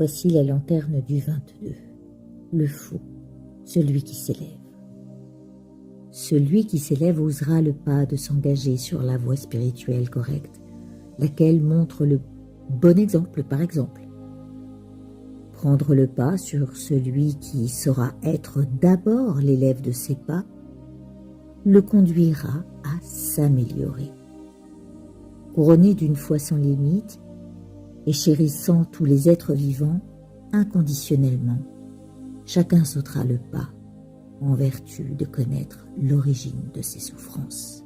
Voici la lanterne du 22. Le fou, celui qui s'élève. Celui qui s'élève osera le pas de s'engager sur la voie spirituelle correcte, laquelle montre le bon exemple par exemple. Prendre le pas sur celui qui saura être d'abord l'élève de ses pas, le conduira à s'améliorer. Couronné d'une foi sans limite et chérissant tous les êtres vivants inconditionnellement, chacun sautera le pas en vertu de connaître l'origine de ses souffrances.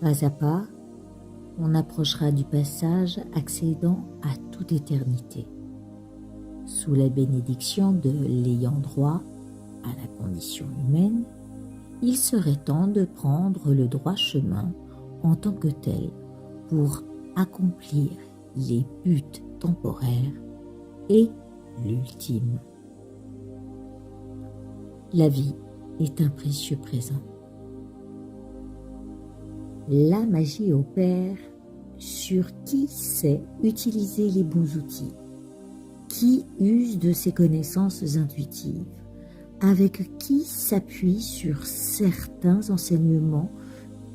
Pas à pas, on approchera du passage accédant à toute éternité, sous la bénédiction de l'ayant droit à la condition humaine. Il serait temps de prendre le droit chemin en tant que tel pour accomplir les buts temporaires et l'ultime. La vie est un précieux présent. La magie opère sur qui sait utiliser les bons outils, qui use de ses connaissances intuitives, avec qui s'appuie sur certains enseignements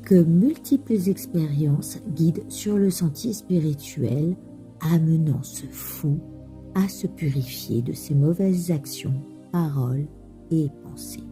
que multiples expériences guident sur le sentier spirituel, amenant ce fou à se purifier de ses mauvaises actions, paroles et pensées.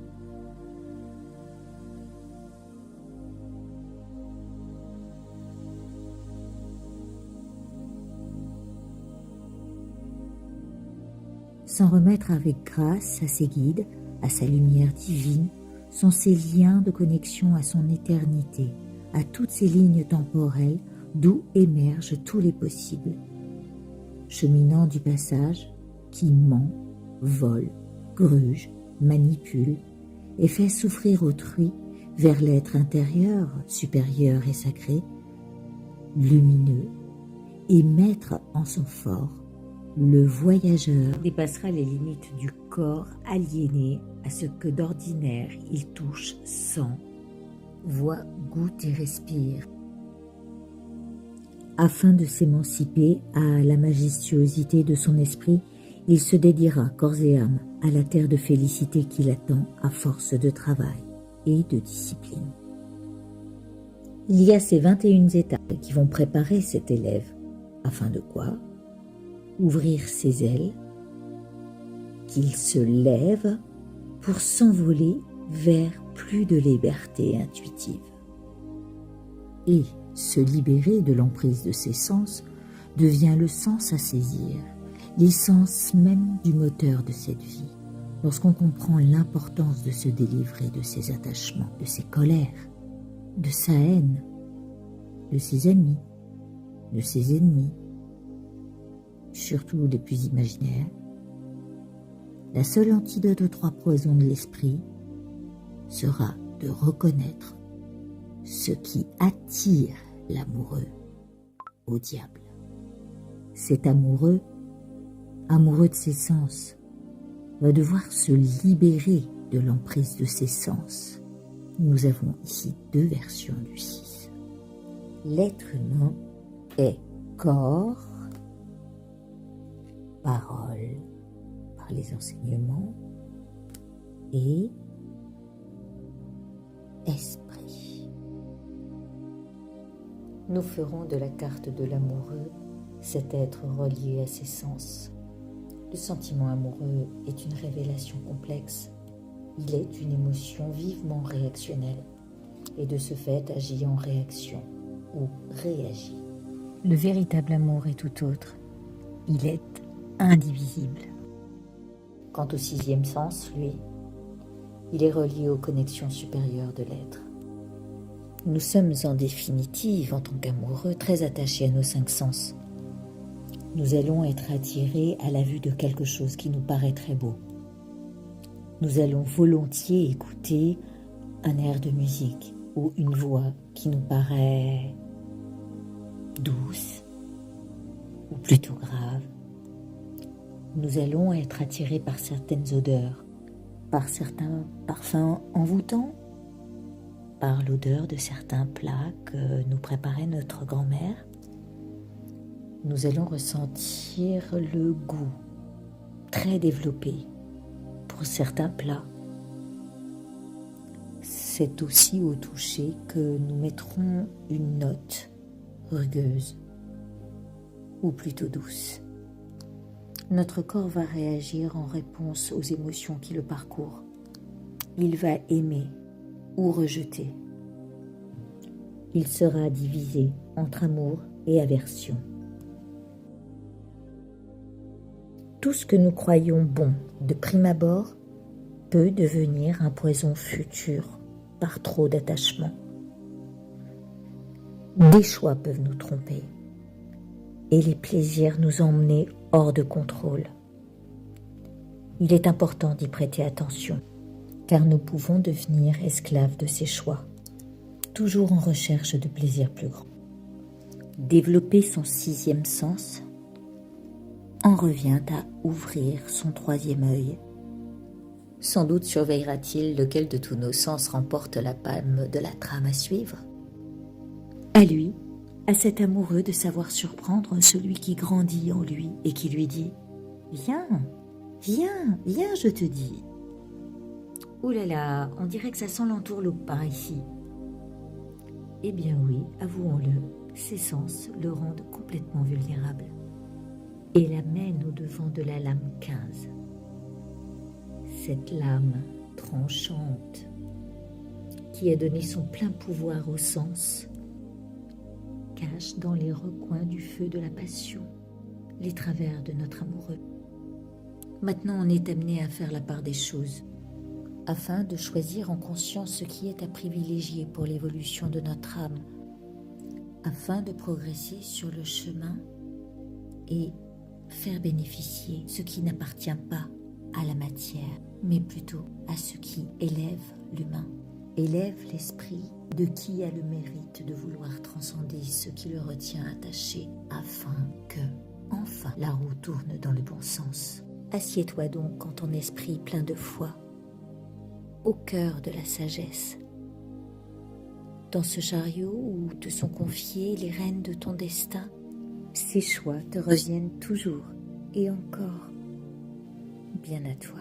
S'en remettre avec grâce à ses guides, à sa lumière divine, sont ses liens de connexion à son éternité, à toutes ces lignes temporelles d'où émergent tous les possibles. Cheminant du passage qui ment, vole, gruge, manipule et fait souffrir autrui vers l'être intérieur, supérieur et sacré, lumineux, et mettre en son fort, le voyageur dépassera les limites du corps aliéné à ce que d'ordinaire il touche, sent, voit, goûte et respire. Afin de s'émanciper à la majestuosité de son esprit, il se dédiera corps et âme à la terre de félicité qui l'attend à force de travail et de discipline. Il y a ces 21 étapes qui vont préparer cet élève, afin de quoi? Ouvrir ses ailes, qu'il se lève pour s'envoler vers plus de liberté intuitive. Et se libérer de l'emprise de ses sens devient le sens à saisir, l'essence même du moteur de cette vie, lorsqu'on comprend l'importance de se délivrer de ses attachements, de ses colères, de sa haine, de ses amis, de ses ennemis, surtout les plus imaginaires. La seule antidote aux 3 poisons de l'esprit sera de reconnaître ce qui attire l'amoureux au diable. Cet amoureux, amoureux de ses sens, va devoir se libérer de l'emprise de ses sens. Nous avons ici 2 versions du 6. L'être humain est corps, parole par les enseignements et esprit. Nous ferons de la carte de l'amoureux cet être relié à ses sens. Le sentiment amoureux est une révélation complexe. Il est une émotion vivement réactionnelle et de ce fait agit en réaction ou réagit. Le véritable amour est tout autre. Il est indivisible. Quant au 6e sens, lui, il est relié aux connexions supérieures de l'être. Nous sommes en définitive, en tant qu'amoureux, très attachés à nos 5 sens. Nous allons être attirés à la vue de quelque chose qui nous paraît très beau. Nous allons volontiers écouter un air de musique ou une voix qui nous paraît douce ou plutôt grave. Nous allons être attirés par certaines odeurs, par certains parfums envoûtants, par l'odeur de certains plats que nous préparait notre grand-mère. nous allons ressentir le goût très développé pour certains plats. C'est aussi au toucher que nous mettrons une note rugueuse ou plutôt douce. Notre corps va réagir en réponse aux émotions qui le parcourent. Il va aimer ou rejeter. Il sera divisé entre amour et aversion. Tout ce que nous croyons bon de prime abord peut devenir un poison futur par trop d'attachement. Des choix peuvent nous tromper et les plaisirs nous emmener hors de contrôle. Il est important d'y prêter attention, car nous pouvons devenir esclaves de ces choix, toujours en recherche de plaisirs plus grands. Développer son 6e sens en revient à ouvrir son 3e œil. Sans doute surveillera-t-il lequel de tous nos sens remporte la palme de la trame à suivre. À lui, à cet amoureux de savoir surprendre celui qui grandit en lui et qui lui dit « Viens, viens, viens, je te dis !» Ouh là là, on dirait que ça sent l'entourloupe par ici. Eh bien oui, avouons-le, ses sens le rendent complètement vulnérable et l'amènent au-devant de la lame 15. Cette lame tranchante qui a donné son plein pouvoir aux sens cache dans les recoins du feu de la passion les travers de notre amoureux. Maintenant, on est amené à faire la part des choses, afin de choisir en conscience ce qui est à privilégier pour l'évolution de notre âme, afin de progresser sur le chemin et faire bénéficier ce qui n'appartient pas à la matière, mais plutôt à ce qui élève l'humain, élève l'esprit de qui a le mérite de vouloir transcender ce qui le retient attaché, afin que, enfin, la roue tourne dans le bon sens. Assieds-toi donc en ton esprit plein de foi, au cœur de la sagesse. Dans ce chariot où te sont confiées les rênes de ton destin, ces choix te reviennent toujours et encore. Bien à toi.